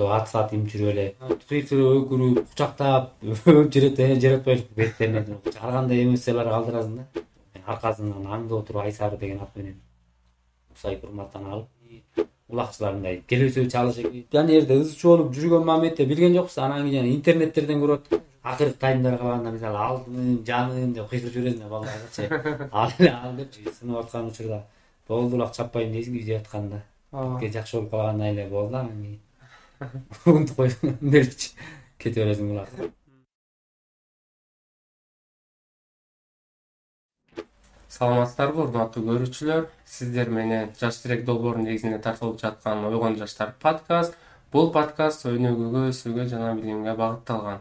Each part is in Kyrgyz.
тоодо ат саат им жүрүп эле кыйкырып өкүрүп кучактап жаратпай беттерине ар кандай эмоциялар калтырасың да. Аркасынан аңды отуруп Айсары деген ат менен Кусай Курматтан алып улакчылар мындай келесөө чалышып жана жерде ызы чуу болуп жүргөн моментте билген жокпуз. Анан кийин интернеттерден көрүп акыркы таймдарға калганда мисалы алдым жаным деп кыйкырып жибересиң да балдаргачы ал депчи сынып аткан учурда болду улак чаппайм дейсиң үйдө ятканда жакшы болуп калгандан эле болду анан кийин унутуп койсуң деличи кете бересиң улак. Саламатсыздарбы урматтуу көрүүчүлөр, сиздер менен Жаш Тирек долбоорунун негизинде тартылып жаткан Ойгон жаштар подкаст. Бул подкаст өнүгүүгө, өсүүгө жана билимге багытталган.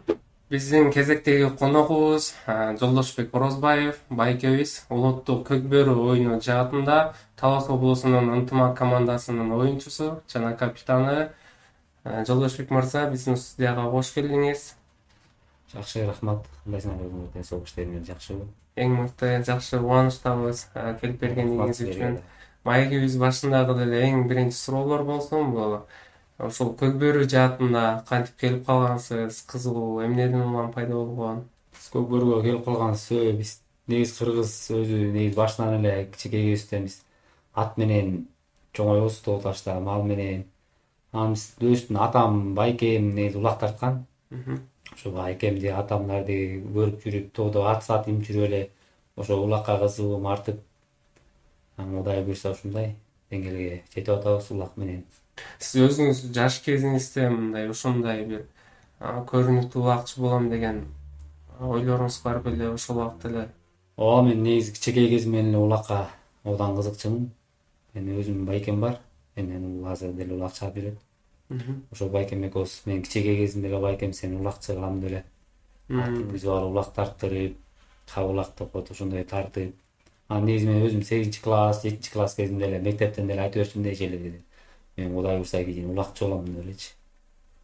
Биздин кезектеги коногубуз Жолдошбек Орозбаев байкебиз улуттук көк бөрү оюну жаатында Талас облусунун ынтымак командасынын оюнчусу жана капитаны. Жолдошбек мырза, биздин студияга кош келдиңиз. Жакшы, рахмат. Кандайсыңар, өзүңөрдүн согуш термин жакшыбы? Эң мыкты, жакшы, кубанычтабыз келип бергениңиз үчүн. Маегибиз башындагы деле эң биринчи суроолор болсун. Бул ошол көк бөрү жаатында кантип келип калгансыз, кызыгуу эмнеден улам пайда болгон? Биз көк бөрүгө келип калганбыз. Биз негизи кыргыз өзү негизи башынан эле кичинекей кезибизден биз ат менен чоңойбуз, тоо ташта мал менен. Анан биз өзүбүздүн атам байкем негизи улак тарткан. Ошо байкемди атамдарды көрүп жүрүп тоодо ат саат им жүрүп эле ошо улакка кызыгуум артып, анан Кудай буйрса ушундай деңгээлге жетип атабыз улак менен. Сиз өзүңүз жаш кезиңизде мындай ушундай бир көрүнүктүү улакчы болом деген ойлоруңуз бар беле ошол убакта эле? Ооба, мен негизи кичинекей кезимден эле улакка абдан кызыкчумун. Менин өзүмдүн байкем бар. Менен азыр деле улак чаап жүрөт. Ошол байкем экөөбүз, мен кичинекей кезимде эле байкем сени улакчы кылам деп эле атыбызды алып улак тарттырып, кабылак деп коет ошондой тартып. Анан негизи мен өзүм 8 класс, 7 класс кезимде эле мектептен деле айтып берчүмүн эже эле деди. Мен Кудай буйрса кийин улакчы болом деп элечи.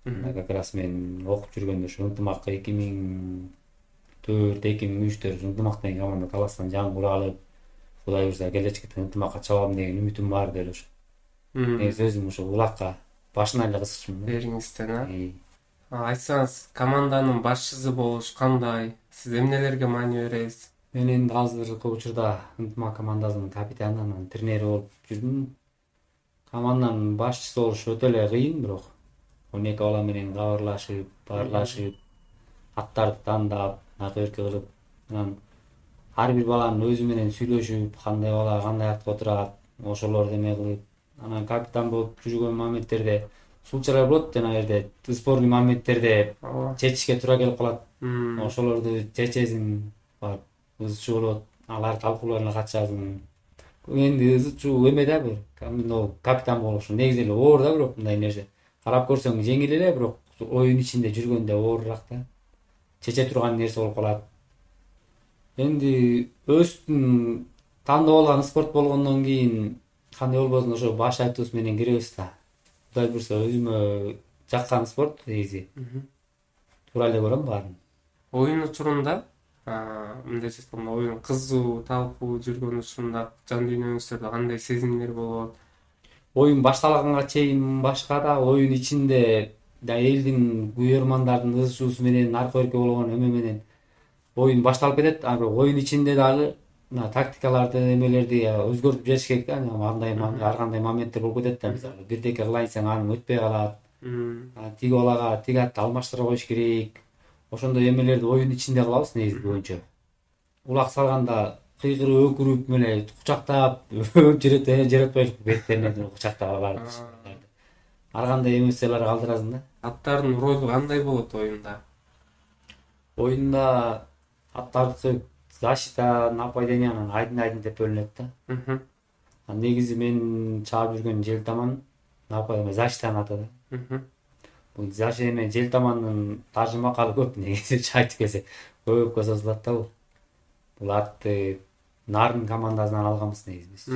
Как раз мен окуп жүргөндө ушу ынтымак 2004-2003 ынтымак деген команда Таластан жаңы кура алып, Кудай буйрса келечекте ынтымакка чабам деген үмүтүм бар деп эле. Негизи өзүм ушу улакка башынан эле кызыкчумун. Бериңизден, айтсаңыз, команданын башчысы болуш кандай? Сиз эмнелерге маани бересиз? Мен энди азыркы учурда ынтымак командасынын капитаны, анан тренери болуп жүрдүм. Команданын башчысы болуш өтө эле кыйын, бирок 12 бала менен кабарлашып, баарлашып, аттарды тандап, накыркы кылып, анан ар бир баланын өзү менен сүйлөшүп, кандай бала кандай атка отурат, ошолорду эме кылып, анан капитан болуп жүргөн моменттерде сулчалар болот, жана жерде спорный моменттерде чечишке туура келип калат. Ошолорду чечесиң, барып ызы чуу болот, алар талкууларына катышасың. Энди ызы чуу эме да бир капитан болуш негизи эле оор да, бирок мындай нерсе. Карап көрсөң жеңил эле, бирок оюн ичинде жүргөндө оорураак да. Чече турган нерсе болуп калат. Энди өзүбүздүн тандап алган спорт болгондон кийин кандай болбосун ошо баш айтыбыз менен киребиз да. Кудай буйрса өзүмө жаккан спорт негизи. Туура эле көрөм баарын. Оюн учурунда мындайча айтканда оюн кызуу, талкуу жүргөн учурунда жан дүйнөңүздөрдө кандай сезимдер болот? Оюн башталганга чейин башка да, оюн ичинде да элдин күйөрмандардын ызы чуусу менен арка өркө болгон эме менен оюн башталып кетет. А бирок оюн ичинде дагы мына тактикаларды, эмелерди өзгөртүп жибериш керек да. Ар кандай моменттер болуп кетет да. Мисалы бирдеке кылайын десең анын өтпөй калат. Тиги балага тиги атты алмаштыра коюш керек. Ошондой эмелерди оюн ичинде кылабыз негизи боюнча. Улак салганда кыйкырып өкүрүп эле кучактап жаратпай беттерине кучактап аларды. Ар кандай эмоциялар калтырасың да. Аттардын ролу кандай болот оюнда? Оюнда аттардыкы защита, нападение анан айдын деп бөлүнөт да. Негизи мен чаап жүргөн жел таман нападение, защитанын аты да. Бул защита жел тамандын тажымакалы көп негизи айтып келсек көпкө созулат да бул. Бул атты Нарын командасынан алганбыз негизи биз.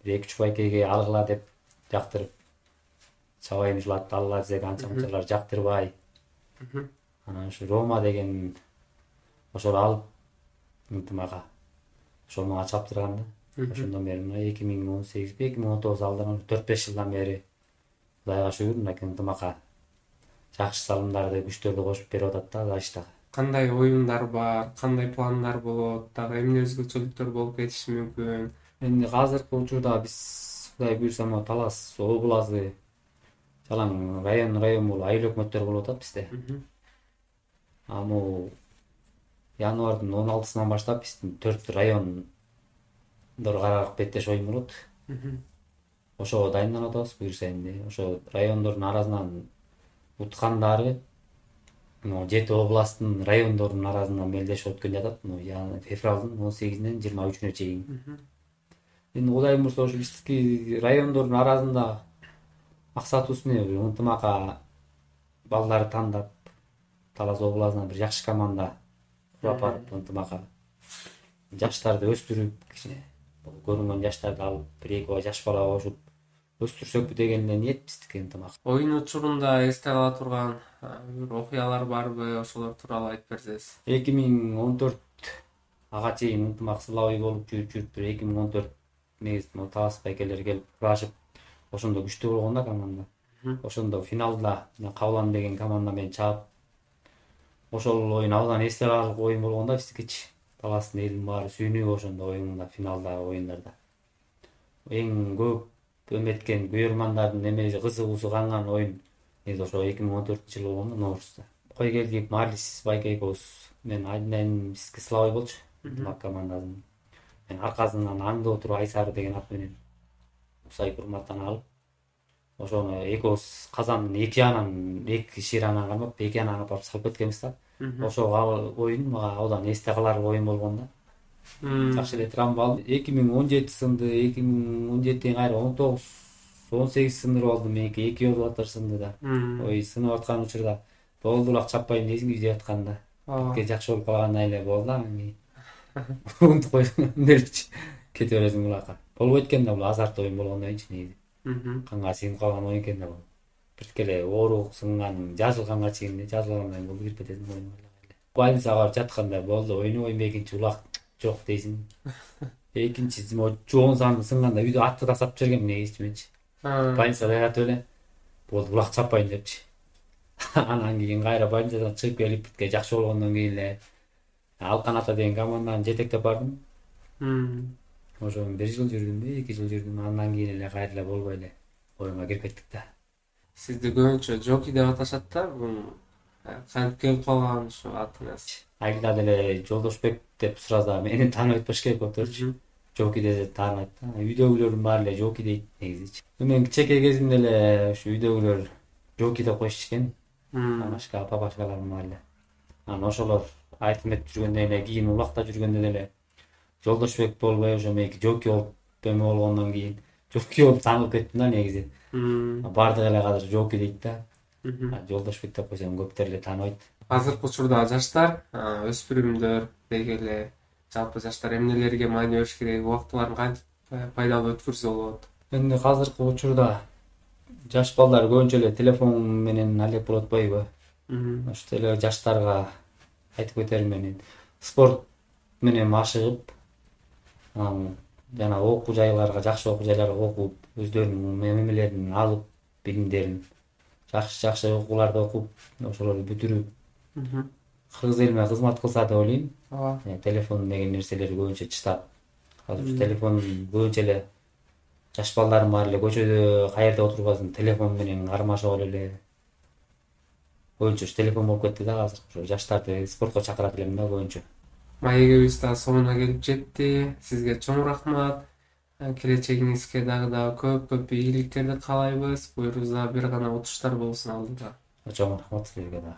Бир 2-3 байкеге алгыла деп жактырып чабайын ушул атты алгыла десек анча-мынчалар жактырбай. Анан ушу Рома деген ошол алып ынтымакка ошол мага чаптырган да. Ошондон бери 2018-2019 алдырган 4-5 жылдан бери Кудайга шүгүр мынакей ынтымакка жакшы салымдарды, күчтөрдү кошуп берип атат да Дачтагы. Кандай оюндар бар, кандай пландар болот, дагы эмне өзгөчөлүктөр болуп кетиши мүмкүн? Эми азыркы учурда биз Кудай буйрса могу Талас облазы жалаң район болуп айыл өкмөттөр болуп атат бизде. Могу январдын 16-сынан баштап биздин 4 райондор карап беттеш оюн болот. Ошого дайындалып атабыз буйрса эмне. Ошо райондордун арасынан уткандары 7 областтын райондорунун арасынан белдешип өткөн жатат. Февралдын 18-нен 23-үнө чейин. Эми Кудай буйрса ошо биздики райондордун арасында максатыбыз эмне? Ынтымакка балдарды тандап, Талас областына бир жакшы команда куруп барып, ынтымакка жаштарды өстүрүп, кичине көрүнгөн жаштарды алып, 1-2 жаш бала кошуп өстүрсөкпү деген эле ниет биздики ынтымак. Оюн учурунда эсте кала турган бир окуялар барбы? Ошолор тууралуу айтып берсеңиз. 2014 ага чейин ынтымак сылабый болуп жүрүп 2014 негизинен Талас байкелери келип курашып, ошондо күчтүү болгон да команда. Ошондо финалда Кабылан деген команда менен чаап, ошол оюн абдан эсте каларлык оюн болгон да биздикичи. Таластын элинин баары сүйүнүп ошондо оюнда, финалдагы оюндарда. Эң көп эметкен көрөрмандардын эмеси кызыгуусу канган оюн негизи ошо 2014-жылы болгон да, Наурузда. Койгелдик Марлис байке экөөбүз менен айдын бизге сылабый болчу. Ынтымак командасынын. Мен аркасынан аңдып отуруп Айсары деген ат менен Усай Курматтан алып, ошону экөөбүз казандын эки жагынан, эки ширанан кармап, эки жагынан апарып салып кеткенбиз да. Ошол оюн мага абдан эсте каларлык оюн болгон да. Жакшы эле травма алдым. 2017 сынды, 2017ден кайра 19, 18 сындырып алдым. Меники 2 болуп атыр сынды да. Ой, сынып аткан учурда болдулак чаппайм дейсиң үйдө атканда. Бизге жакшы болуп калгандай эле болду да. Унутуп койдум деличи. Кете бересиң булакка. Болбойт экен да, бул азарт оюн болгондон кийинчи негизи. Канга сиңип калган оюн экен да бул. Бирткеле оорук сынган, жазылганга чейин жазылгандан кийин болду, кирип кетесиң оюнга. Больницага барып жатканда болду, ойнобойм экинчи улак жок дейсиң. Экинчи жоон санды сынганда үйдө атты тастап жибергем негизи менчи. Больницада жатып эле болду, улак чаппайм депчи. Анан кийин кайра больницадан чыгып келип, битке жакшы болгондон кийин эле Алкан ата деген команданы жетектеп бардым. Ошо 1 жыл жүрдүмбү, 2 жыл жүрдүм. Андан кийин эле кайра эле болбой эле оюнга кирип кеттик да. Сизди көбүнчө Жоки деп аташат да. Кантип келип калган ушу атыңыз? Айылда деле Жолдошбек деп сураса мени тааныбай атпаш керек өтөрчү. Жоки десе тааныбайт да. Үйдөгүлөрдүн баары эле Жоки дейт негизи. Мен кичинекей кезимде эле ушу үйдөгүлөр Жоки деп коюшчу экен. Мамашка, папашкаларым баары эле. Анан ошолор айтып этип жүргөндөн эле кийин улакта жүргөндө деле Жолдошбек болбой ошо меники Жоки болуп эме болгондон кийин Жоки болуп таанылып кеттим да негизи. Бардык эле азыр Жоки дейт да. Жолдошбек деп койсом көптөр эле тааныбайт. Азыркы учурда жаштар, өспүрүмдөр, деги эле жалпы жаштар эмнелерге маани бериш керек, убактыларын кантип пайдалуу өткөрсө болот? Эми азыркы учурда жаш балдар көбүнчө эле телефон менен алек болуп атпайбы? Ошто эле жаштарга айтып кетерим менин спорт менен машыгып, жана окуу жайларга, жакшы окуу жайларга окуп, өздөрүнүн эмелерин алып, билимдерин жакшы окууларды окуп, ошолорду бүтүрүп, кыргыз элине кызмат кылса деп ойлойм. Телефон деген нерселер көбүнчө чыдап. Азыр телефон көбүнчө эле жаш балдардын баары эле көчөдө каерде отурбасын, телефон менен кармашып эле. Көбүнчө телефон болуп кетти да азыр. Ошо жаштарды спортко чакырат элем да көбүнчө. Маегибиз да соңуна келип жетти. Сизге чоң рахмат. Келечегиңизге дагы көп ийгиликтерди каалайбыз. Буйрубузда бир гана утуштар болсун алдыда. Чоң рахмат силерге да.